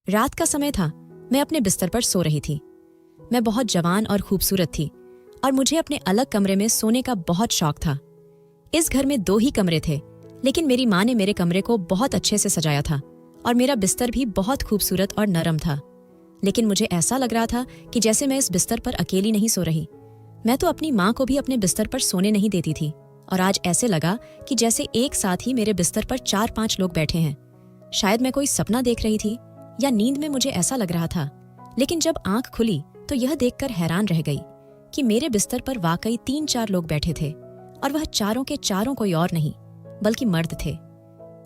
रात का समय था। मैं अपने बिस्तर पर सो रही थी। मैं बहुत जवान और खूबसूरत थी और मुझे अपने अलग कमरे में सोने का बहुत शौक था। इस घर में 2 ही कमरे थे, लेकिन मेरी माँ ने मेरे कमरे को बहुत अच्छे से सजाया था और मेरा बिस्तर भी बहुत खूबसूरत और नरम था। लेकिन मुझे ऐसा लग रहा था कि जैसे मैं इस बिस्तर पर अकेली नहीं सो रही। मैं तो अपनी माँ को भी अपने बिस्तर पर सोने नहीं देती थी और आज ऐसे लगा कि जैसे एक साथ ही मेरे बिस्तर पर 4-5 लोग बैठे हैं। शायद मैं कोई सपना देख रही थी या नींद में मुझे ऐसा लग रहा था। लेकिन जब आंख खुली तो यह देखकर हैरान रह गई कि मेरे बिस्तर पर वाकई 3-4 लोग बैठे थे और वह चारों के चारों कोई और नहीं बल्कि मर्द थे।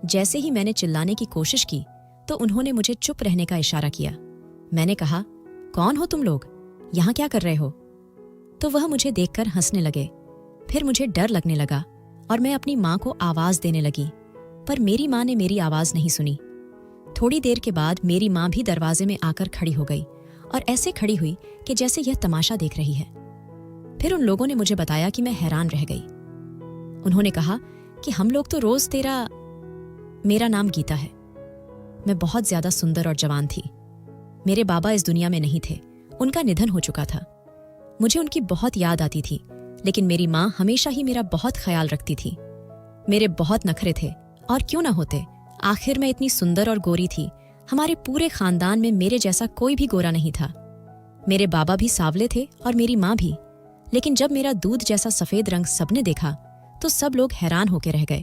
जैसे ही मैंने चिल्लाने की कोशिश की तो उन्होंने मुझे चुप रहने का इशारा किया। मैंने कहा, कौन हो तुम लोग? यहाँ क्या कर रहे हो? तो वह मुझे देखकर हंसने लगे। फिर मुझे डर लगने लगा और मैं अपनी माँ को आवाज देने लगी, पर मेरी माँ ने मेरी आवाज नहीं सुनी। थोड़ी देर के बाद मेरी माँ भी दरवाजे में आकर खड़ी हो गई और ऐसे खड़ी हुई कि जैसे यह तमाशा देख रही है। फिर उन लोगों ने मुझे बताया कि मैं हैरान रह गई। उन्होंने कहा कि हम लोग तो रोज मेरा नाम गीता है। मैं बहुत ज्यादा सुंदर और जवान थी। मेरे बाबा इस दुनिया में नहीं थे, उनका निधन हो चुका था। मुझे उनकी बहुत याद आती थी, लेकिन मेरी माँ हमेशा ही मेरा बहुत ख्याल रखती थी। मेरे बहुत नखरे थे और क्यों ना होते, आखिर मैं इतनी सुंदर और गोरी थी। हमारे पूरे खानदान में मेरे जैसा कोई भी गोरा नहीं था। मेरे बाबा भी सांवले थे और मेरी माँ भी। लेकिन जब मेरा दूध जैसा सफेद रंग सबने देखा तो सब लोग हैरान होकर रह गए।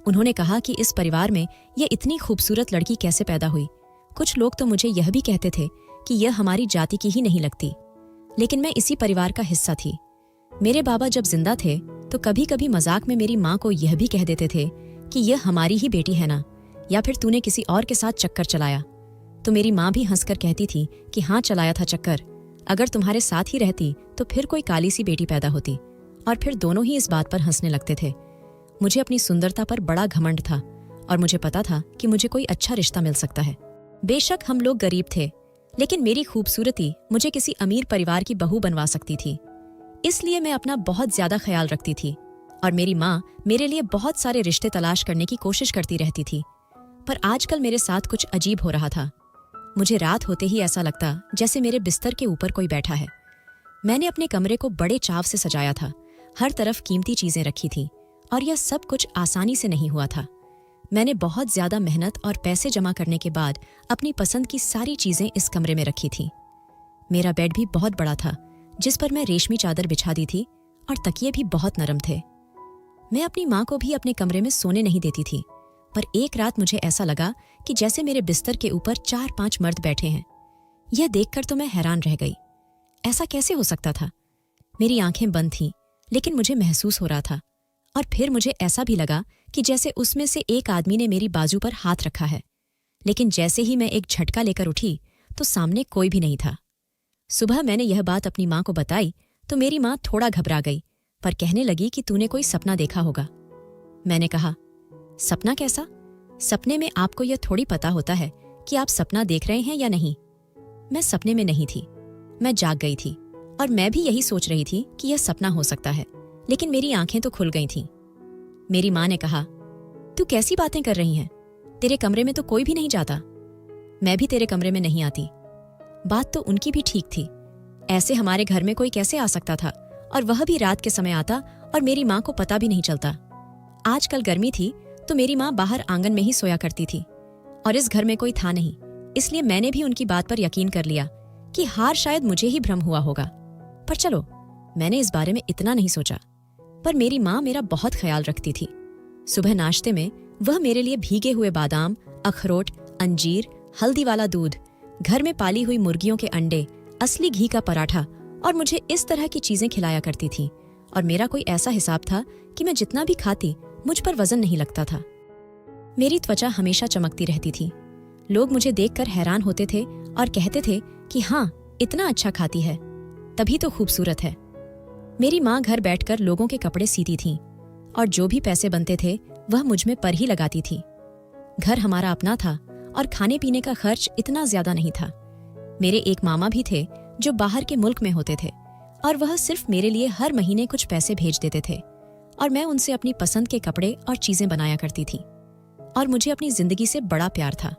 उन्होंने कहा कि इस परिवार में यह इतनी खूबसूरत लड़की कैसे पैदा हुई। कुछ लोग तो मुझे यह भी कहते थे कि यह हमारी जाति की ही नहीं लगती, लेकिन मैं इसी परिवार का हिस्सा थी। मेरे बाबा जब जिंदा थे तो कभी कभी मजाक में मेरी माँ को यह भी कह देते थे कि यह हमारी ही बेटी है ना, या फिर तूने किसी और के साथ चक्कर चलाया। तो मेरी माँ भी हंसकर कहती थी कि हाँ, चलाया था चक्कर। अगर तुम्हारे साथ ही रहती तो फिर कोई काली सी बेटी पैदा होती। और फिर दोनों ही इस बात पर हंसने लगते थे। मुझे अपनी सुंदरता पर बड़ा घमंड था और मुझे पता था कि मुझे कोई अच्छा रिश्ता मिल सकता है। बेशक हम लोग गरीब थे, लेकिन मेरी खूबसूरती मुझे किसी अमीर परिवार की बहू बनवा सकती थी। इसलिए मैं अपना बहुत ज्यादा ख्याल रखती थी और मेरी माँ मेरे लिए बहुत सारे रिश्ते तलाश करने की कोशिश करती रहती थी। पर आजकल मेरे साथ कुछ अजीब हो रहा था। मुझे रात होते ही ऐसा लगता जैसे मेरे बिस्तर के ऊपर कोई बैठा है। मैंने अपने कमरे को बड़े चाव से सजाया था। हर तरफ कीमती चीजें रखी थी और यह सब कुछ आसानी से नहीं हुआ था। मैंने बहुत ज्यादा मेहनत और पैसे जमा करने के बाद अपनी पसंद की सारी चीजें इस कमरे में रखी थी। मेरा बेड भी बहुत बड़ा था, जिस पर मैं रेशमी चादर बिछा दी थी और तकिए भी बहुत नरम थे। मैं अपनी माँ को भी अपने कमरे में सोने नहीं देती थी, पर एक रात मुझे ऐसा लगा कि जैसे मेरे बिस्तर के ऊपर 4-5 मर्द बैठे हैं। यह देखकर तो मैं हैरान रह गई। ऐसा कैसे हो सकता था? मेरी आंखें बंद थीं, लेकिन मुझे महसूस हो रहा था। और फिर मुझे ऐसा भी लगा कि जैसे उसमें से एक आदमी ने मेरी बाजू पर हाथ रखा है। लेकिन जैसे ही मैं एक झटका लेकर उठी तो सामने कोई भी नहीं था। सुबह मैंने यह बात अपनी माँ को बताई तो मेरी माँ थोड़ा घबरा गई, पर कहने लगी कि तूने कोई सपना देखा होगा। मैंने कहा, सपना कैसा? सपने में आपको यह थोड़ी पता होता है कि आप सपना देख रहे हैं या नहीं। मैं सपने में नहीं थी, मैं जाग गई थी और मैं भी यही सोच रही थी कि यह सपना हो सकता है, लेकिन मेरी आंखें तो खुल गई थीं। मेरी माँ ने कहा, तू कैसी बातें कर रही है? तेरे कमरे में तो कोई भी नहीं जाता। मैं भी तेरे कमरे में नहीं आती। बात तो उनकी भी ठीक थी। ऐसे हमारे घर में कोई कैसे आ सकता था, और वह भी रात के समय आता, और मेरी माँ को पता भी नहीं चलता। आजकल गर्मी थी तो मेरी माँ बाहर आंगन में ही सोया करती थी और इस घर में कोई था नहीं, इसलिए मैंने भी उनकी बात पर यकीन कर लिया कि हार शायद मुझे ही भ्रम हुआ होगा। पर चलो, मैंने इस बारे में इतना नहीं सोचा। पर मेरी माँ मेरा बहुत ख्याल रखती थी। सुबह नाश्ते में वह मेरे लिए भीगे हुए बादाम, अखरोट, अंजीर, हल्दी वाला दूध, घर में पाली हुई मुर्गियों के अंडे, असली घी का पराठा और मुझे इस तरह की चीजें खिलाया करती थी। और मेरा कोई ऐसा हिसाब था कि मैं जितना भी खाती मुझ पर वजन नहीं लगता था। मेरी त्वचा हमेशा चमकती रहती थी। लोग मुझे देखकर हैरान होते थे और कहते थे कि हाँ, इतना अच्छा खाती है, तभी तो खूबसूरत है। मेरी माँ घर बैठकर लोगों के कपड़े सीती थीं और जो भी पैसे बनते थे वह मुझ में पर ही लगाती थी। घर हमारा अपना था और खाने पीने का खर्च इतना ज्यादा नहीं था। मेरे एक मामा भी थे जो बाहर के मुल्क में होते थे और वह सिर्फ मेरे लिए हर महीने कुछ पैसे भेज देते थे और मैं उनसे अपनी पसंद के कपड़े और चीजें बनाया करती थी। और मुझे अपनी जिंदगी से बड़ा प्यार था।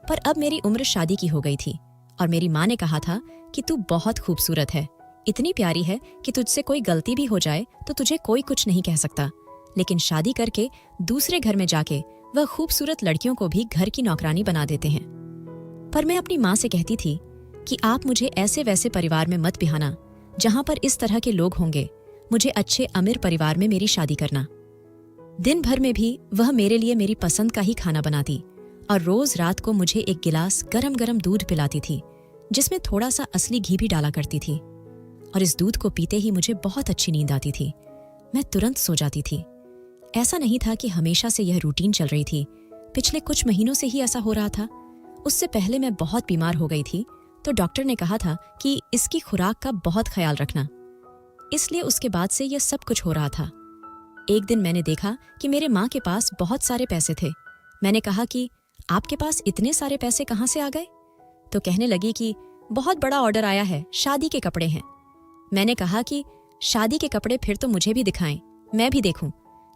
पर अब मेरी उम्र शादी की हो गई थी और मेरी माँ ने कहा था कि तू बहुत खूबसूरत है, इतनी प्यारी है कि तुझसे कोई गलती भी हो जाए तो तुझे कोई कुछ नहीं कह सकता। लेकिन शादी करके दूसरे घर में जाके वह खूबसूरत लड़कियों को भी घर की नौकरानी बना देते हैं। पर मैं अपनी माँ से कहती थी कि आप मुझे ऐसे वैसे परिवार में मत बिहाना जहां पर इस तरह के लोग होंगे, मुझे अच्छे अमीर परिवार में मेरी शादी करना। दिन भर में भी वह मेरे लिए मेरी पसंद का ही खाना बनाती और रोज रात को मुझे एक गिलास गरम गरम दूध पिलाती थी, जिसमें थोड़ा सा असली घी भी डाला करती थी। और इस दूध को पीते ही मुझे बहुत अच्छी नींद आती थी, मैं तुरंत सो जाती थी। ऐसा नहीं था कि हमेशा से यह रूटीन चल रही थी, पिछले कुछ महीनों से ही ऐसा हो रहा था। उससे पहले मैं बहुत बीमार हो गई थी, तो डॉक्टर ने कहा था कि इसकी खुराक का बहुत ख्याल रखना, इसलिए उसके बाद से यह सब कुछ हो रहा था। एक दिन मैंने देखा कि मेरे माँ के पास बहुत सारे पैसे थे। मैंने कहा कि आपके पास इतने सारे पैसे कहाँ से आ गए? तो कहने लगी कि बहुत बड़ा ऑर्डर आया है, शादी के कपड़े हैं। मैंने कहा कि शादी के कपड़े फिर तो मुझे भी दिखाएं, मैं भी देखूं,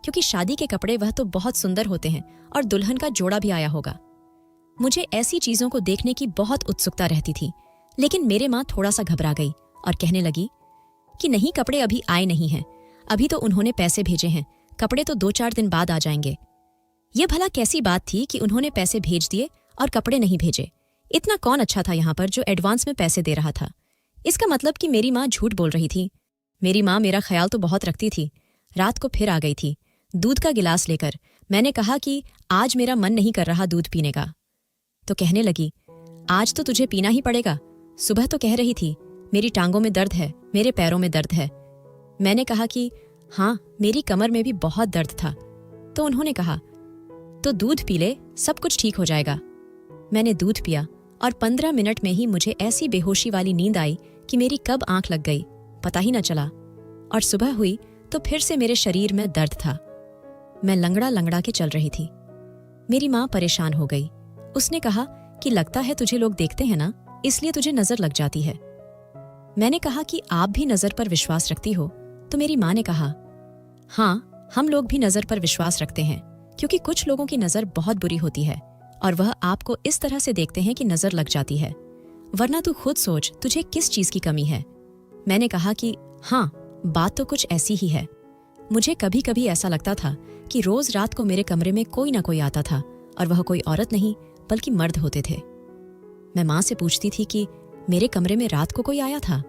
क्योंकि शादी के कपड़े वह तो बहुत सुंदर होते हैं और दुल्हन का जोड़ा भी आया होगा। मुझे ऐसी चीजों को देखने की बहुत उत्सुकता रहती थी, लेकिन मेरे माँ थोड़ा सा घबरा गई और कहने लगी कि नहीं, कपड़े अभी आए नहीं हैं, अभी तो उन्होंने पैसे भेजे हैं, कपड़े तो 2-4 दिन बाद आ जाएंगे। ये भला कैसी बात थी कि उन्होंने पैसे भेज दिए और कपड़े नहीं भेजे? इतना कौन अच्छा था यहाँ पर जो एडवांस में पैसे दे रहा था? इसका मतलब कि मेरी माँ झूठ बोल रही थी। मेरी माँ मेरा ख्याल तो बहुत रखती थी। रात को फिर आ गई थी दूध का गिलास लेकर। मैंने कहा कि आज मेरा मन नहीं कर रहा दूध पीने का। तो कहने लगी, आज तो तुझे पीना ही पड़ेगा, सुबह तो कह रही थी मेरी टांगों में दर्द है, मेरे पैरों में दर्द है। मैंने कहा कि हाँ, मेरी कमर में भी बहुत दर्द था। तो उन्होंने कहा, तो दूध पी ले, सब कुछ ठीक हो जाएगा। मैंने दूध पिया और 15 मिनट में ही मुझे ऐसी बेहोशी वाली नींद आई कि मेरी कब आंख लग गई पता ही न चला। और सुबह हुई तो फिर से मेरे शरीर में दर्द था। मैं लंगड़ा लंगड़ा के चल रही थी। मेरी माँ परेशान हो गई। उसने कहा कि लगता है तुझे लोग देखते हैं ना, इसलिए तुझे नजर लग जाती है। मैंने कहा कि आप भी नजर पर विश्वास रखती हो? तो मेरी माँ ने कहा, हाँ, हम लोग भी नजर पर विश्वास रखते हैं, क्योंकि कुछ लोगों की नजर बहुत बुरी होती है और वह आपको इस तरह से देखते हैं कि नजर लग जाती है। वरना तू खुद सोच, तुझे किस चीज की कमी है? मैंने कहा कि हाँ, बात तो कुछ ऐसी ही है। मुझे कभी कभी ऐसा लगता था कि रोज रात को मेरे कमरे में कोई ना कोई आता था और वह कोई औरत नहीं बल्कि मर्द होते थे। मैं माँ से पूछती थी कि मेरे कमरे में रात को कोई आया था?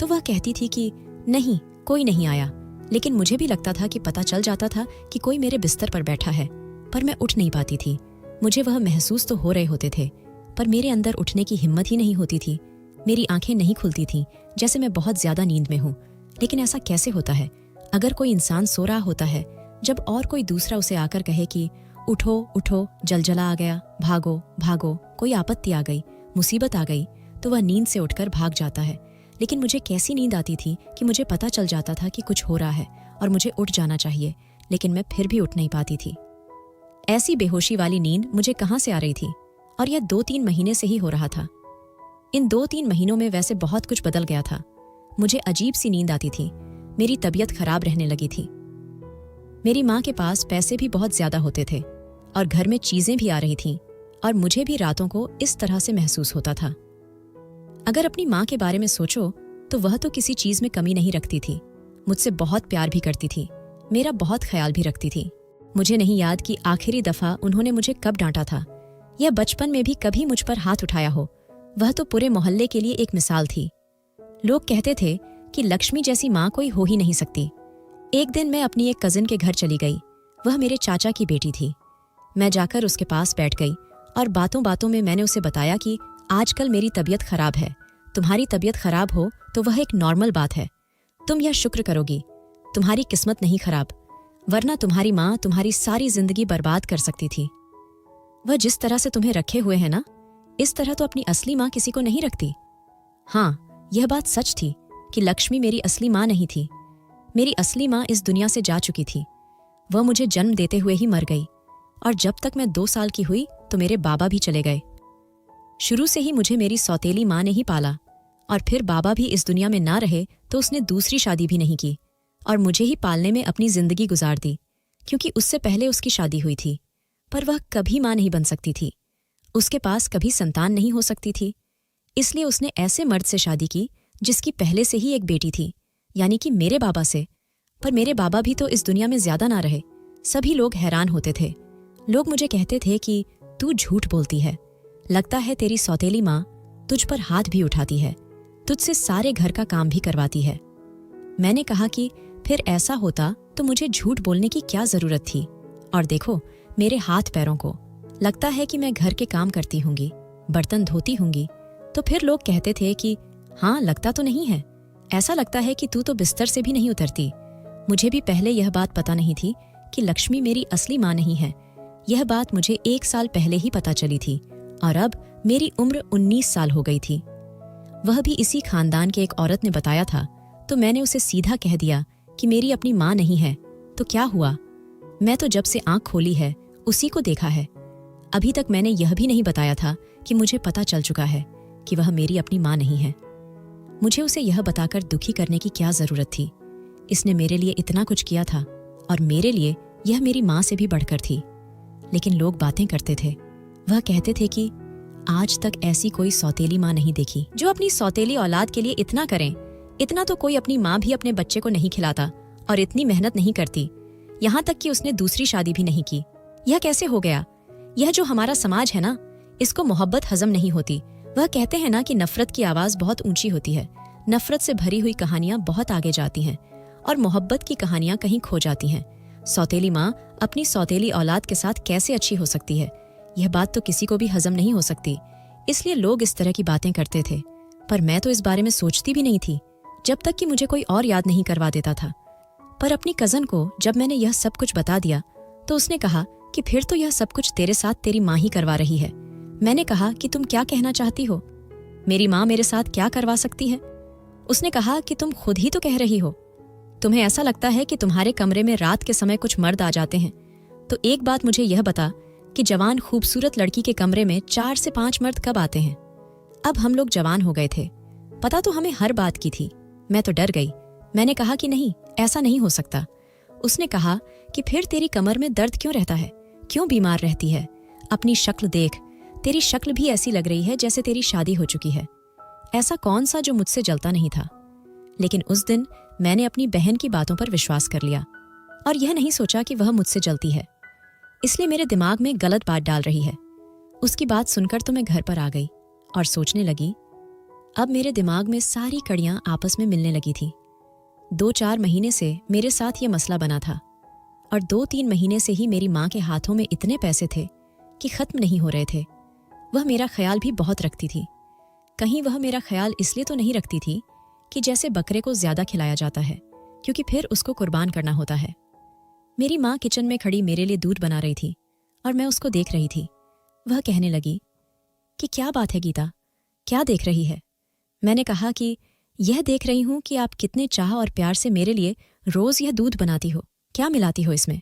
तो वह कहती थी कि नहीं, कोई नहीं आया, लेकिन मुझे भी लगता था कि पता चल जाता था कि कोई मेरे बिस्तर पर बैठा है, पर मैं उठ नहीं पाती थी। मुझे वह महसूस तो हो रहे होते थे, पर मेरे अंदर उठने की हिम्मत ही नहीं होती थी। मेरी आंखें नहीं खुलती थीं, जैसे मैं बहुत ज्यादा नींद में हूँ। लेकिन ऐसा कैसे होता है? अगर कोई इंसान सो रहा होता है, जब और कोई दूसरा उसे आकर कहे कि उठो उठो, जलजला आ गया, भागो भागो, कोई आपत्ति आ गई, मुसीबत आ गई, तो वह नींद से उठकर भाग जाता है। लेकिन मुझे कैसी नींद आती थी कि मुझे पता चल जाता था कि कुछ हो रहा है और मुझे उठ जाना चाहिए, लेकिन मैं फिर भी उठ नहीं पाती थी। ऐसी बेहोशी वाली नींद मुझे कहाँ से आ रही थी? और यह 2-3 महीने से ही हो रहा था। इन 2-3 महीनों में वैसे बहुत कुछ बदल गया था। मुझे अजीब सी नींद आती थी, मेरी तबीयत खराब रहने लगी थी। मेरी माँ के पास पैसे भी बहुत ज्यादा होते थे और घर में चीजें भी आ रही थीं और मुझे भी रातों को इस तरह से महसूस होता था। अगर अपनी माँ के बारे में सोचो तो वह तो किसी चीज में कमी नहीं रखती थी। मुझसे बहुत प्यार भी करती थी, मेरा बहुत ख्याल भी रखती थी। मुझे नहीं याद कि आखिरी दफा उन्होंने मुझे कब डांटा था या बचपन में भी कभी मुझ पर हाथ उठाया हो। वह तो पूरे मोहल्ले के लिए एक मिसाल थी। लोग कहते थे कि लक्ष्मी जैसी माँ कोई हो ही नहीं सकती। एक दिन मैं अपनी एक कजिन के घर चली गई। वह मेरे चाचा की बेटी थी। मैं जाकर उसके पास बैठ गई और बातों बातों में मैंने उसे बताया कि आजकल मेरी तबीयत खराब है। तुम्हारी तबीयत खराब हो तो वह एक नॉर्मल बात है। तुम यह शुक्र करोगी, तुम्हारी किस्मत नहीं खराब, वरना तुम्हारी माँ तुम्हारी सारी जिंदगी बर्बाद कर सकती थी। वह जिस तरह से तुम्हें रखे हुए है ना, इस तरह तो अपनी असली माँ किसी को नहीं रखती। हाँ, यह बात सच थी कि लक्ष्मी मेरी असली माँ नहीं थी। मेरी असली माँ इस दुनिया से जा चुकी थी। वह मुझे जन्म देते हुए ही मर गई और जब तक मैं 2 साल की हुई तो मेरे बाबा भी चले गए। शुरू से ही मुझे मेरी सौतेली माँ ने ही पाला और फिर बाबा भी इस दुनिया में ना रहे तो उसने दूसरी शादी भी नहीं की और मुझे ही पालने में अपनी जिंदगी गुजार दी, क्योंकि उससे पहले उसकी शादी हुई थी। पर वह कभी माँ नहीं बन सकती थी उसके पास कभी संतान नहीं हो सकती थी, इसलिए उसने ऐसे मर्द से शादी की जिसकी पहले से ही एक बेटी थी, यानी कि मेरे बाबा से। पर मेरे बाबा भी तो इस दुनिया में ज्यादा ना रहे। सभी लोग हैरान होते थे। लोग मुझे कहते थे कि तू झूठ बोलती है, लगता है तेरी सौतेली माँ तुझ पर हाथ भी उठाती है, तुझसे सारे घर का काम भी करवाती है। मैंने कहा कि फिर ऐसा होता तो मुझे झूठ बोलने की क्या जरूरत थी, और देखो मेरे हाथ पैरों को, लगता है कि मैं घर के काम करती होंगी, बर्तन धोती होंगी। तो फिर लोग कहते थे कि हाँ, लगता तो नहीं है, ऐसा लगता है कि तू तो बिस्तर से भी नहीं उतरती। मुझे भी पहले यह बात पता नहीं थी कि लक्ष्मी मेरी असली माँ नहीं है। यह बात मुझे 1 साल पहले ही पता चली थी, और अब मेरी उम्र 19 साल हो गई थी। वह भी इसी खानदान के एक औरत ने बताया था, तो मैंने उसे सीधा कह दिया कि मेरी अपनी माँ नहीं है। तो क्या हुआ, मैं तो जब से आंख खोली है उसी को देखा है। अभी तक मैंने यह भी नहीं बताया था कि मुझे पता चल चुका है कि वह मेरी अपनी माँ नहीं है। मुझे उसे यह बताकर दुखी करने की क्या जरूरत थी। इसने मेरे लिए इतना कुछ किया था, और मेरे लिए यह मेरी माँ से भी बढ़कर थी। लेकिन लोग बातें करते थे। वह कहते थे कि आज तक ऐसी कोई सौतेली माँ नहीं देखी जो अपनी सौतेली औलाद के लिए इतना करें। इतना तो कोई अपनी माँ भी अपने बच्चे को नहीं खिलाता, और इतनी मेहनत नहीं करती। यहाँ तक कि उसने दूसरी शादी भी नहीं की। यह कैसे हो गया? यह जो हमारा समाज है ना, इसको मोहब्बत हजम नहीं होती। वह कहते हैं ना कि नफरत की आवाज बहुत ऊंची होती है। नफरत से भरी हुई कहानियां बहुत आगे जाती हैं, और मोहब्बत की कहानियां कहीं खो जाती हैं। सौतेली माँ अपनी सौतेली औलाद के साथ कैसे अच्छी हो सकती है, यह बात तो किसी को भी हजम नहीं हो सकती। इसलिए लोग इस तरह की बातें करते थे, पर मैं तो इस बारे में सोचती भी नहीं थी, जब तक कि मुझे कोई और याद नहीं करवा देता था। पर अपनी कजन को जब मैंने यह सब कुछ बता दिया, तो उसने कहा कि फिर तो यह सब कुछ तेरे साथ तेरी माँ ही करवा रही है। मैंने कहा कि तुम क्या कहना चाहती हो, मेरी माँ मेरे साथ क्या करवा सकती है? उसने कहा कि तुम खुद ही तो कह रही हो, तुम्हें ऐसा लगता है कि तुम्हारे कमरे में रात के समय कुछ मर्द आ जाते हैं। तो एक बात मुझे यह बता कि जवान खूबसूरत लड़की के कमरे में 4 से 5 मर्द कब आते हैं? अब हम लोग जवान हो गए थे, पता तो हमें हर बात की थी। मैं तो डर गई। मैंने कहा कि नहीं, ऐसा नहीं हो सकता। उसने कहा कि फिर तेरी कमर में दर्द क्यों रहता है, क्यों बीमार रहती है? अपनी शक्ल देख, तेरी शक्ल भी ऐसी लग रही है जैसे तेरी शादी हो चुकी है। ऐसा कौन सा जो मुझसे जलता नहीं था? लेकिन उस दिन मैंने अपनी बहन की बातों पर विश्वास कर लिया, और यह नहीं सोचा कि वह मुझसे जलती है, इसलिए मेरे दिमाग में गलत बात डाल रही है। उसकी बात सुनकर तो मैं घर पर आ गई और सोचने लगी। अब मेरे दिमाग में सारी कड़ियां आपस में मिलने लगी थी। 2-4 महीने से मेरे साथ ये मसला बना था, और 2-3 महीने से ही मेरी माँ के हाथों में इतने पैसे थे कि खत्म नहीं हो रहे थे। वह मेरा ख्याल भी बहुत रखती थी। कहीं वह मेरा ख्याल इसलिए तो नहीं रखती थी कि जैसे बकरे को ज्यादा खिलाया जाता है, क्योंकि फिर उसको कुर्बान करना होता है। मेरी माँ किचन में खड़ी मेरे लिए दूध बना रही थी, और मैं उसको देख रही थी। वह कहने लगी कि क्या बात है गीता, क्या देख रही है? मैंने कहा कि यह देख रही हूं कि आप कितने चाह और प्यार से मेरे लिए रोज यह दूध बनाती हो, क्या मिलाती हो इसमें?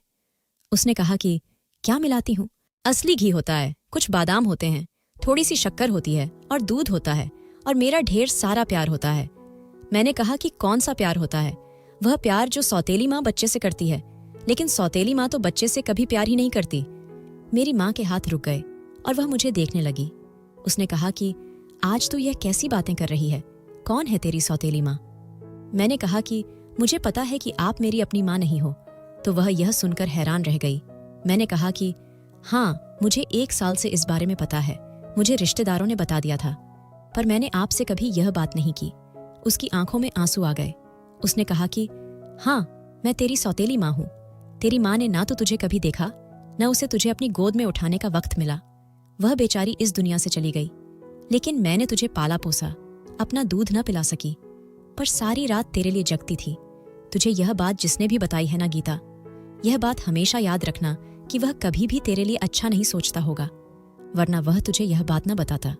उसने कहा कि क्या मिलाती हूं? असली घी होता है, कुछ बादाम होते हैं, थोड़ी सी शक्कर होती है, और दूध होता है, और मेरा ढेर सारा प्यार होता है। मैंने कहा कि कौन सा प्यार होता है? वह प्यार जो सौतेली माँ बच्चे से करती है, लेकिन सौतेली माँ तो बच्चे से कभी प्यार ही नहीं करती। मेरी माँ के हाथ रुक गए और वह मुझे देखने लगी। उसने कहा कि आज तू यह कैसी बातें कर रही है, कौन है तेरी सौतेली माँ? मैंने कहा कि मुझे पता है कि आप मेरी अपनी माँ नहीं हो। तो वह यह सुनकर हैरान रह गई। मैंने कहा कि हाँ, मुझे 1 साल से इस बारे में पता है, मुझे रिश्तेदारों ने बता दिया था, पर मैंने आपसे कभी यह बात नहीं की। उसकी आंखों में आंसू आ गए। उसने कहा कि हाँ, मैं तेरी सौतेली माँ हूँ। तेरी माँ ने ना तो तुझे कभी देखा, न उसे तुझे अपनी गोद में उठाने का वक्त मिला। वह बेचारी इस दुनिया से चली गई, लेकिन मैंने तुझे पाला पोसा, अपना दूध न पिला सकी, पर सारी रात तेरे लिए जगती थी। तुझे यह बात जिसने भी बताई है ना गीता, यह बात हमेशा याद रखना कि वह कभी भी तेरे लिए अच्छा नहीं सोचता होगा, वरना वह तुझे यह बात न बताता।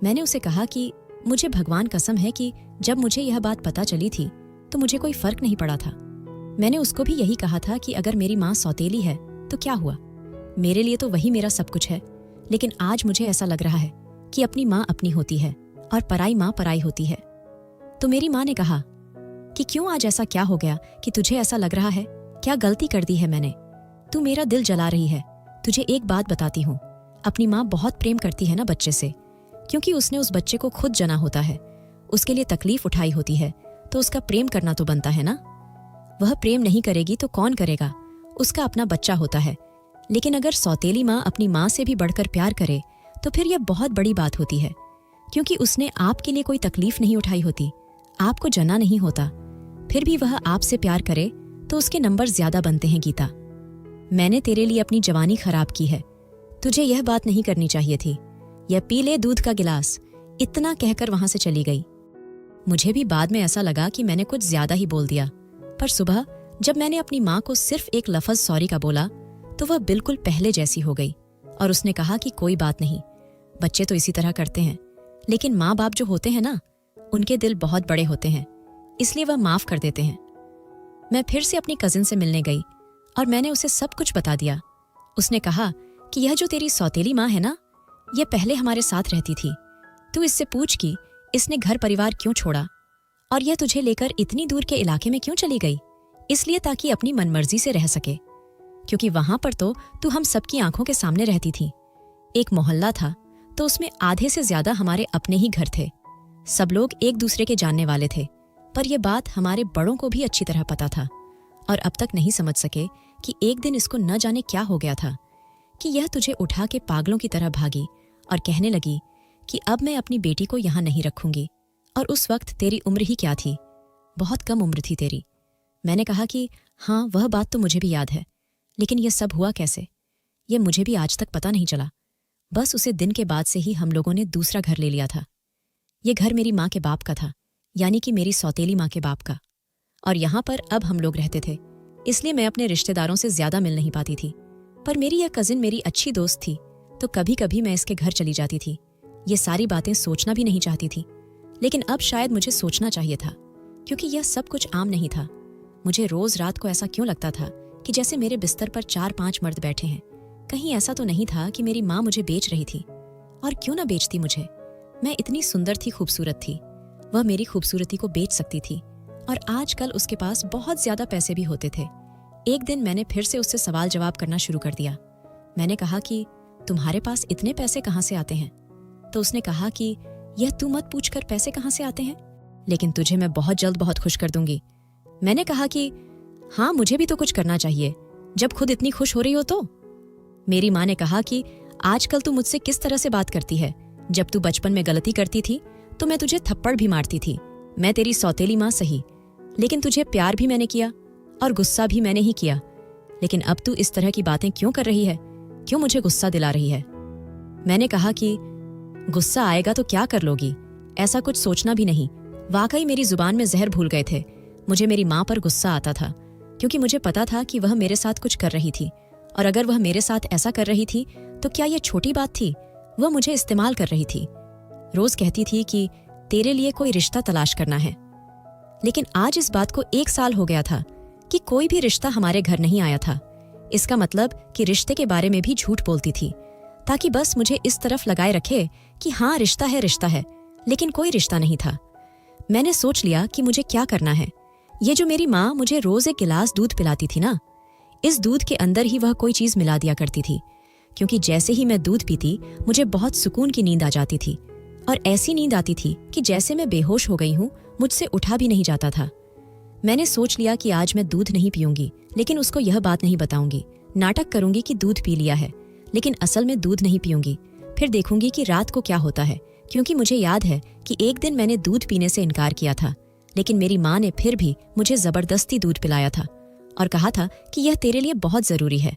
मैंने उसे कहा कि मुझे भगवान कसम है कि जब मुझे यह बात पता चली थी तो मुझे कोई फर्क नहीं पड़ा था। मैंने उसको भी यही कहा था कि अगर मेरी माँ सौतेली है तो क्या हुआ, मेरे लिए तो वही मेरा सब कुछ है। लेकिन आज मुझे ऐसा लग रहा है कि अपनी माँ अपनी होती है और पराई माँ पराई होती है। तो मेरी माँ ने कहा कि क्यों आज ऐसा क्या हो गया कि तुझे ऐसा लग रहा है, क्या गलती कर दी है मैंने? तू मेरा दिल जला रही है। तुझे एक बात बताती हूँ, अपनी माँ बहुत प्रेम करती है ना बच्चे से, क्योंकि उसने उस बच्चे को खुद जना होता है, उसके लिए तकलीफ उठाई होती है, तो उसका प्रेम करना तो बनता है ना। वह प्रेम नहीं करेगी तो कौन करेगा, उसका अपना बच्चा होता है। लेकिन अगर सौतेली माँ अपनी माँ से भी बढ़कर प्यार करे तो फिर यह बहुत बड़ी बात होती है, क्योंकि उसने आपके लिए कोई तकलीफ नहीं उठाई होती, आपको जना नहीं होता, फिर भी वह आपसे प्यार करे तो उसके नंबर ज्यादा बनते हैं। गीता, मैंने तेरे लिए अपनी जवानी खराब की है, तुझे यह बात नहीं करनी चाहिए थी, यह पी ले दूध का गिलास, इतना कहकर वहां से चली गई। मुझे भी बाद में ऐसा लगा कि मैंने कुछ ज्यादा ही बोल दिया, पर सुबह जब मैंने अपनी माँ को सिर्फ एक लफ्ज सॉरी का बोला तो वह बिल्कुल पहले जैसी हो गई और उसने कहा कि कोई बात नहीं, बच्चे तो इसी तरह करते हैं, लेकिन माँ बाप जो होते हैं ना, उनके दिल बहुत बड़े होते हैं, इसलिए वह माफ कर देते हैं। मैं फिर से अपनी कजिन से मिलने गई और मैंने उसे सब कुछ बता दिया। उसने कहा कि यह जो तेरी सौतेली माँ है ना, यह पहले हमारे साथ रहती थी, तू इससे पूछ कि इसने घर परिवार क्यों छोड़ा और यह तुझे लेकर इतनी दूर के इलाके में क्यों चली गई। इसलिए ताकि अपनी मनमर्जी से रह सके, क्योंकि वहां पर तो तू हम सबकी आंखों के सामने रहती थी। एक मोहल्ला था तो उसमें आधे से ज्यादा हमारे अपने ही घर थे, सब लोग एक दूसरे के जानने वाले थे, पर यह बात हमारे बड़ों को भी अच्छी तरह पता था और अब तक नहीं समझ सके कि एक दिन इसको न जाने क्या हो गया था कि यह तुझे उठा के पागलों की तरह भागी और कहने लगी कि अब मैं अपनी बेटी को यहाँ नहीं रखूंगी। और उस वक्त तेरी उम्र ही क्या थी, बहुत कम उम्र थी तेरी। मैंने कहा कि हाँ, वह बात तो मुझे भी याद है, लेकिन यह सब हुआ कैसे, यह मुझे भी आज तक पता नहीं चला। बस उसे दिन के बाद से ही हम लोगों ने दूसरा घर ले लिया था। यह घर मेरी माँ के बाप का था, यानी कि मेरी सौतेली माँ के बाप का, और यहाँ पर अब हम लोग रहते थे, इसलिए मैं अपने रिश्तेदारों से ज्यादा मिल नहीं पाती थी। पर मेरी यह कजिन मेरी अच्छी दोस्त थी, तो कभी कभी मैं इसके घर चली जाती थी। ये सारी बातें सोचना भी नहीं चाहती थी, लेकिन अब शायद मुझे सोचना चाहिए था, क्योंकि यह सब कुछ आम नहीं था। मुझे रोज रात को ऐसा क्यों लगता था कि जैसे मेरे बिस्तर पर 4-5 मर्द बैठे हैं। कहीं ऐसा तो नहीं था कि मेरी माँ मुझे बेच रही थी, और क्यों ना बेचती मुझे। मैं इतनी सुंदर थी, खूबसूरत थी, वह मेरी खूबसूरती को बेच सकती थी, और आजकल उसके पास बहुत ज्यादा पैसे भी होते थे। एक दिन मैंने फिर से उससे सवाल जवाब करना शुरू कर दिया। मैंने कहा कि तुम्हारे पास इतने पैसे कहाँ से आते हैं? तो उसने कहा कि यह तू मत पूछकर पैसे कहाँ से आते हैं, लेकिन तुझे मैं बहुत जल्द बहुत खुश कर दूंगी। मैंने कहा कि हाँ, मुझे भी तो कुछ करना चाहिए, जब खुद इतनी खुश हो रही हो तो। मेरी माँ ने कहा कि आजकल तू मुझसे किस तरह से बात करती है, जब तू बचपन में गलती करती थी तो मैं तुझे थप्पड़ भी मारती थी। मैं तेरी सौतेली माँ सही, लेकिन तुझे प्यार भी मैंने किया और गुस्सा भी मैंने ही किया। लेकिन अब तू इस तरह की बातें क्यों कर रही है, क्यों मुझे गुस्सा दिला रही है? मैंने कहा कि गुस्सा आएगा तो क्या कर लोगी, ऐसा कुछ सोचना भी नहीं। वाकई मेरी जुबान में जहर भूल गए थे। मुझे मेरी माँ पर गुस्सा आता था, क्योंकि मुझे पता था कि वह मेरे साथ कुछ कर रही थी, और अगर वह मेरे साथ ऐसा कर रही थी तो क्या यह छोटी बात थी? वह मुझे इस्तेमाल कर रही थी। रोज कहती थी कि तेरे लिए कोई रिश्ता तलाश करना है, लेकिन आज इस बात को 1 साल हो गया था कि कोई भी रिश्ता हमारे घर नहीं आया था। इसका मतलब कि रिश्ते के बारे में भी झूठ बोलती थी, ताकि बस मुझे इस तरफ लगाए रखे कि हाँ, रिश्ता है, लेकिन कोई रिश्ता नहीं था। मैंने सोच लिया कि मुझे क्या करना है। ये जो मेरी माँ मुझे रोज 1 गिलास दूध पिलाती थी ना, इस दूध के अंदर ही वह कोई चीज मिला दिया करती थी, क्योंकि जैसे ही मैं दूध पीती मुझे बहुत सुकून की नींद आ जाती थी, और ऐसी नींद आती थी कि जैसे मैं बेहोश हो गई हूँ, मुझसे उठा भी नहीं जाता था। मैंने सोच लिया कि आज मैं दूध नहीं पीऊंगी, लेकिन उसको यह बात नहीं बताऊंगी। नाटक करूंगी कि दूध पी लिया है, लेकिन असल में दूध नहीं पीऊंगी। फिर देखूंगी कि रात को क्या होता है, क्योंकि मुझे याद है कि एक दिन मैंने दूध पीने से इनकार किया था, लेकिन मेरी माँ ने फिर भी मुझे जबरदस्ती दूध पिलाया था और कहा था कि यह तेरे लिए बहुत जरूरी है।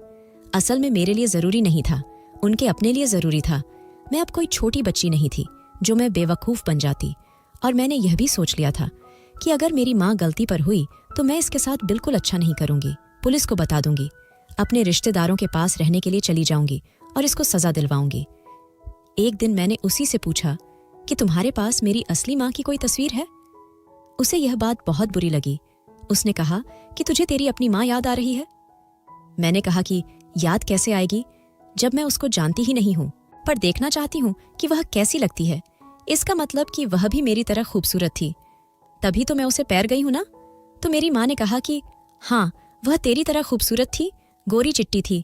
असल में मेरे लिए जरूरी नहीं था, उनके अपने लिए जरूरी था। मैं अब कोई छोटी बच्ची नहीं थी जो मैं बेवकूफ बन जाती, और मैंने यह भी सोच लिया था कि अगर मेरी माँ गलती पर हुई तो मैं इसके साथ बिल्कुल अच्छा नहीं करूंगी, पुलिस को बता दूंगी, अपने रिश्तेदारों के पास रहने के लिए चली जाऊंगी और इसको सजा दिलवाऊंगी। एक दिन मैंने उसी से पूछा कि तुम्हारे पास मेरी असली माँ की कोई तस्वीर है? उसे यह बात बहुत बुरी लगी। उसने कहा कि तुझे तेरी अपनी माँ याद आ रही है? मैंने कहा कि याद कैसे आएगी जब मैं उसको जानती ही नहीं हूँ, पर देखना चाहती हूँ कि वह कैसी लगती है। इसका मतलब कि वह भी मेरी तरह खूबसूरत थी, तभी तो मैं उसे पैर गई हूं ना। तो मेरी माँ ने कहा कि हाँ, वह तेरी तरह खूबसूरत थी, गोरी चिट्टी थी,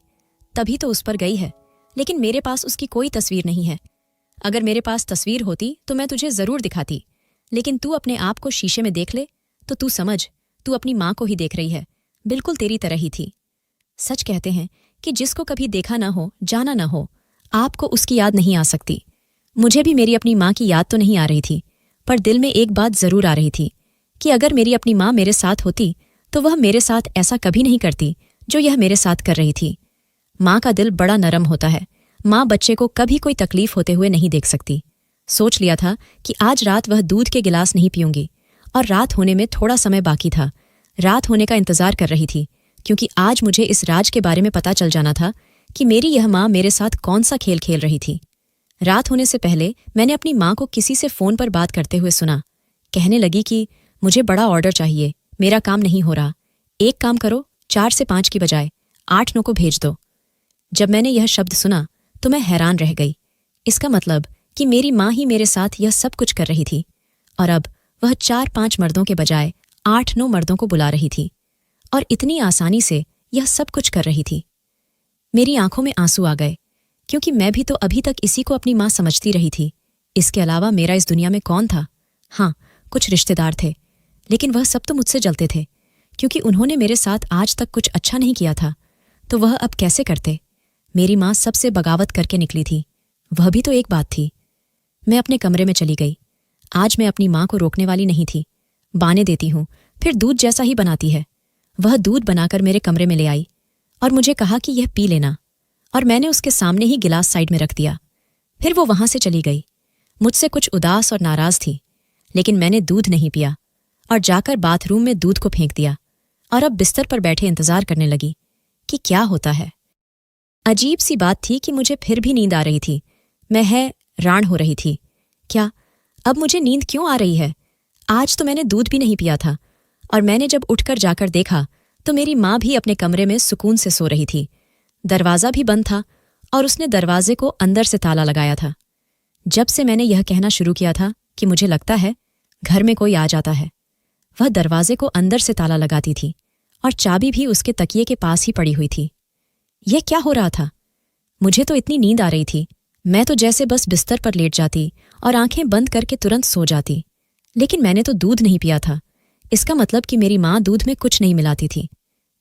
तभी तो उस पर गई है, लेकिन मेरे पास उसकी कोई तस्वीर नहीं है। अगर मेरे पास तस्वीर होती तो मैं तुझे जरूर दिखाती, लेकिन तू अपने आप को शीशे में देख ले तो तू समझ, तू अपनी माँ को ही देख रही है, बिल्कुल तेरी तरह ही थी। सच कहते हैं कि जिसको कभी देखा ना हो, जाना ना हो, आपको उसकी याद नहीं आ सकती। मुझे भी मेरी अपनी माँ की याद तो नहीं आ रही थी, पर दिल में एक बात जरूर आ रही थी कि अगर मेरी अपनी माँ मेरे साथ होती तो वह मेरे साथ ऐसा कभी नहीं करती जो यह मेरे साथ कर रही थी। माँ का दिल बड़ा नरम होता है। माँ बच्चे को कभी कोई तकलीफ होते हुए नहीं देख सकती। सोच लिया था कि आज रात वह दूध के गिलास नहीं पीऊंगी, और रात होने में थोड़ा समय बाकी था। रात होने का इंतजार कर रही थी, क्योंकि आज मुझे इस राज के बारे में पता चल जाना था कि मेरी यह माँ मेरे साथ कौन सा खेल खेल रही थी। रात होने से पहले मैंने अपनी माँ को किसी से फोन पर बात करते हुए सुना। कहने लगी कि मुझे बड़ा ऑर्डर चाहिए, मेरा काम नहीं हो रहा, एक काम करो, 4 से 5 की बजाय 8-9 को भेज दो। जब मैंने यह शब्द सुना तो मैं हैरान रह गई। इसका मतलब कि मेरी माँ ही मेरे साथ यह सब कुछ कर रही थी, और अब वह 4-5 मर्दों के बजाय 8-9 मर्दों को बुला रही थी, और इतनी आसानी से यह सब कुछ कर रही थी। मेरी आंखों में आंसू आ गए, क्योंकि मैं भी तो अभी तक इसी को अपनी माँ समझती रही थी। इसके अलावा मेरा इस दुनिया में कौन था? हाँ, कुछ रिश्तेदार थे, लेकिन वह सब तो मुझसे जलते थे, क्योंकि उन्होंने मेरे साथ आज तक कुछ अच्छा नहीं किया था, तो वह अब कैसे करते? मेरी माँ सबसे बगावत करके निकली थी, वह भी तो एक बात थी। मैं अपने कमरे में चली गई। आज मैं अपनी माँ को रोकने वाली नहीं थी। बाने देती हूँ, फिर दूध जैसा ही बनाती है। वह दूध बनाकर मेरे कमरे में ले आई और मुझे कहा कि यह पी लेना, और मैंने उसके सामने ही गिलास साइड में रख दिया। फिर वो वहां से चली गई। मुझसे कुछ उदास और नाराज थी, लेकिन मैंने दूध नहीं पिया और जाकर बाथरूम में दूध को फेंक दिया, और अब बिस्तर पर बैठे इंतजार करने लगी कि क्या होता है। अजीब सी बात थी कि मुझे फिर भी नींद आ रही थी। मैं हैरान हो रही थी, क्या अब मुझे नींद क्यों आ रही है? आज तो मैंने दूध भी नहीं पिया था, और मैंने जब उठकर जाकर देखा तो मेरी माँ भी अपने कमरे में सुकून से सो रही थी। दरवाज़ा भी बंद था और उसने दरवाजे को अंदर से ताला लगाया था। जब से मैंने यह कहना शुरू किया था कि मुझे लगता है घर में कोई आ जाता है, वह दरवाजे को अंदर से ताला लगाती थी, और चाबी भी उसके तकिए के पास ही पड़ी हुई थी। यह क्या हो रहा था? मुझे तो इतनी नींद आ रही थी, मैं तो जैसे बस बिस्तर पर लेट जाती और आंखें बंद करके तुरंत सो जाती। लेकिन मैंने तो दूध नहीं पिया था। इसका मतलब कि मेरी माँ दूध में कुछ नहीं मिलाती थी।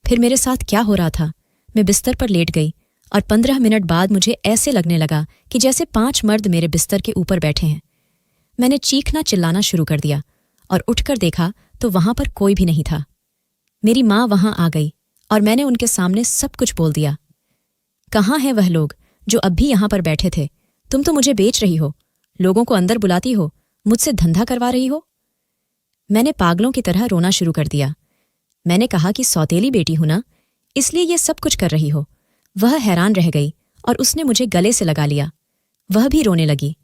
फिर मेरे साथ क्या हो रहा था? मैं बिस्तर पर लेट गई, और 15 मिनट बाद मुझे ऐसे लगने लगा कि जैसे 5 मर्द मेरे बिस्तर के ऊपर बैठे हैं। मैंने चीखना चिल्लाना शुरू कर दिया, और उठकर देखा तो वहां पर कोई भी नहीं था। मेरी माँ वहां आ गई, और मैंने उनके सामने सब कुछ बोल दिया। कहाँ हैं वह लोग जो अब भी यहां पर बैठे थे? तुम तो मुझे बेच रही हो, लोगों को अंदर बुलाती हो, मुझसे धंधा करवा रही हो। मैंने पागलों की तरह रोना शुरू कर दिया। मैंने कहा कि सौतेली बेटी हूं ना, इसलिए ये सब कुछ कर रही हो। वह हैरान रह गई और उसने मुझे गले से लगा लिया। वह भी रोने लगी,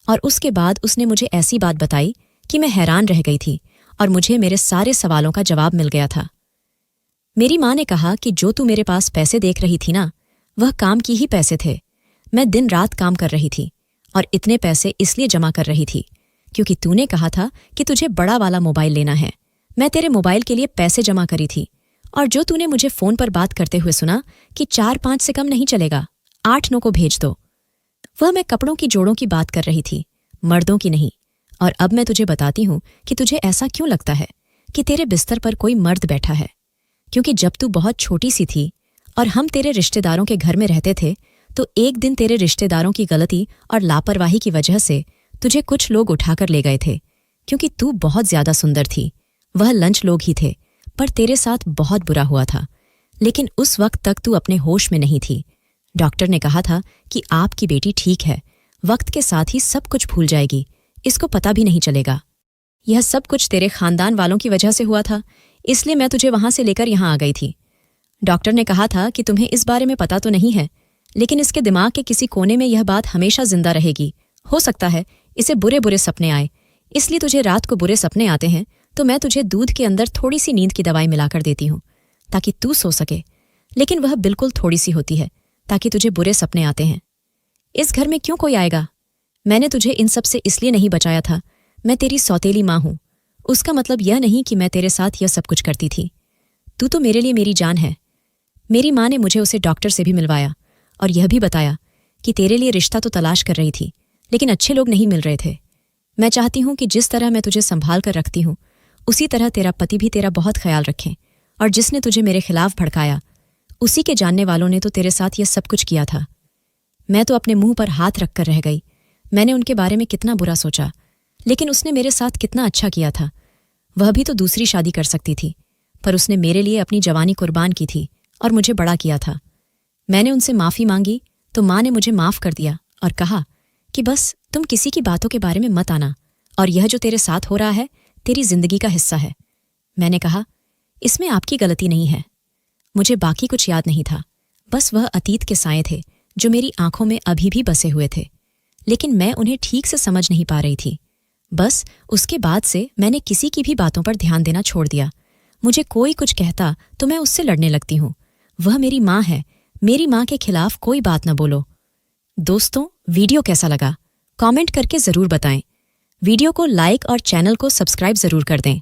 और उसके बाद उसने मुझे ऐसी बात बताई कि मैं हैरान रह गई थी, और मुझे मेरे सारे सवालों का जवाब मिल गया था। मेरी माँ ने कहा कि जो तू मेरे पास पैसे देख रही थी ना, वह काम की ही पैसे थे। मैं दिन रात काम कर रही थी, और इतने पैसे इसलिए जमा कर रही थी क्योंकि तूने कहा था कि तुझे बड़ा वाला मोबाइल लेना है। मैं तेरे मोबाइल के लिए पैसे जमा करी थी, और जो तूने मुझे फोन पर बात करते हुए सुना कि 4-5 से कम नहीं चलेगा, 8-9 को भेज दो, वह मैं कपड़ों की जोड़ों की बात कर रही थी, मर्दों की नहीं। और अब मैं तुझे बताती हूं कि तुझे ऐसा क्यों लगता है कि तेरे बिस्तर पर कोई मर्द बैठा है। क्योंकि जब तू बहुत छोटी सी थी और हम तेरे रिश्तेदारों के घर में रहते थे, तो एक दिन तेरे रिश्तेदारों की गलती और लापरवाही की वजह से तुझे कुछ लोग उठाकर ले गए थे। क्योंकि तू बहुत ज्यादा सुंदर थी। वह लंच लोग ही थे, पर तेरे साथ बहुत बुरा हुआ था। लेकिन उस वक्त तक तू अपने होश में नहीं थी। डॉक्टर ने कहा था कि आपकी बेटी ठीक है, वक्त के साथ ही सब कुछ भूल जाएगी, इसको पता भी नहीं चलेगा। यह सब कुछ तेरे खानदान वालों की वजह से हुआ था, इसलिए मैं तुझे वहां से लेकर यहां आ गई थी। डॉक्टर ने कहा था कि तुम्हें इस बारे में पता तो नहीं है, लेकिन इसके दिमाग के किसी कोने में यह बात हमेशा जिंदा रहेगी। हो सकता है इसे बुरे बुरे सपने आए, इसलिए तुझे रात को बुरे सपने आते हैं, तो मैं तुझे दूध के अंदर थोड़ी सी नींद की दवाई मिलाकर देती हूँ ताकि तू सो सके। लेकिन वह बिल्कुल थोड़ी सी होती है, ताकि तुझे बुरे सपने आते हैं। इस घर में क्यों कोई आएगा? मैंने तुझे इन सब से इसलिए नहीं बचाया था। मैं तेरी सौतेली माँ हूँ। उसका मतलब यह नहीं कि मैं तेरे साथ यह सब कुछ करती थी। तू तो मेरे लिए मेरी जान है। मेरी माँ ने मुझे उसे डॉक्टर से भी मिलवाया और यह भी बताया कि तेरे लिए रिश्ता तो तलाश कर रही थी, लेकिन अच्छे लोग नहीं मिल रहे थे। मैं चाहती हूँ कि जिस तरह मैं तुझे संभाल कर रखती हूँ, उसी तरह तेरा पति भी तेरा बहुत ख्याल रखे। और जिसने तुझे मेरे खिलाफ भड़काया, उसी के जानने वालों ने तो तेरे साथ यह सब कुछ किया था। मैं तो अपने मुंह पर हाथ रखकर रह गई। मैंने उनके बारे में कितना बुरा सोचा, लेकिन उसने मेरे साथ कितना अच्छा किया था। वह भी तो दूसरी शादी कर सकती थी, पर उसने मेरे लिए अपनी जवानी कुर्बान की थी और मुझे बड़ा किया था। मैंने उनसे माफ़ी मांगी तो माँ ने मुझे माफ़ कर दिया और कहा कि बस तुम किसी की बातों के बारे में मत आना, और यह जो तेरे साथ हो रहा है तेरी जिंदगी का हिस्सा है। मैंने कहा, इसमें आपकी गलती नहीं है। मुझे बाकी कुछ याद नहीं था, बस वह अतीत के साए थे जो मेरी आंखों में अभी भी बसे हुए थे, लेकिन मैं उन्हें ठीक से समझ नहीं पा रही थी। बस उसके बाद से मैंने किसी की भी बातों पर ध्यान देना छोड़ दिया। मुझे कोई कुछ कहता तो मैं उससे लड़ने लगती हूँ। वह मेरी माँ है, मेरी माँ के खिलाफ कोई बात न बोलो। दोस्तों, वीडियो कैसा लगा? कमेंट करके ज़रूर बताएं। वीडियो को लाइक और चैनल को सब्सक्राइब ज़रूर कर दें।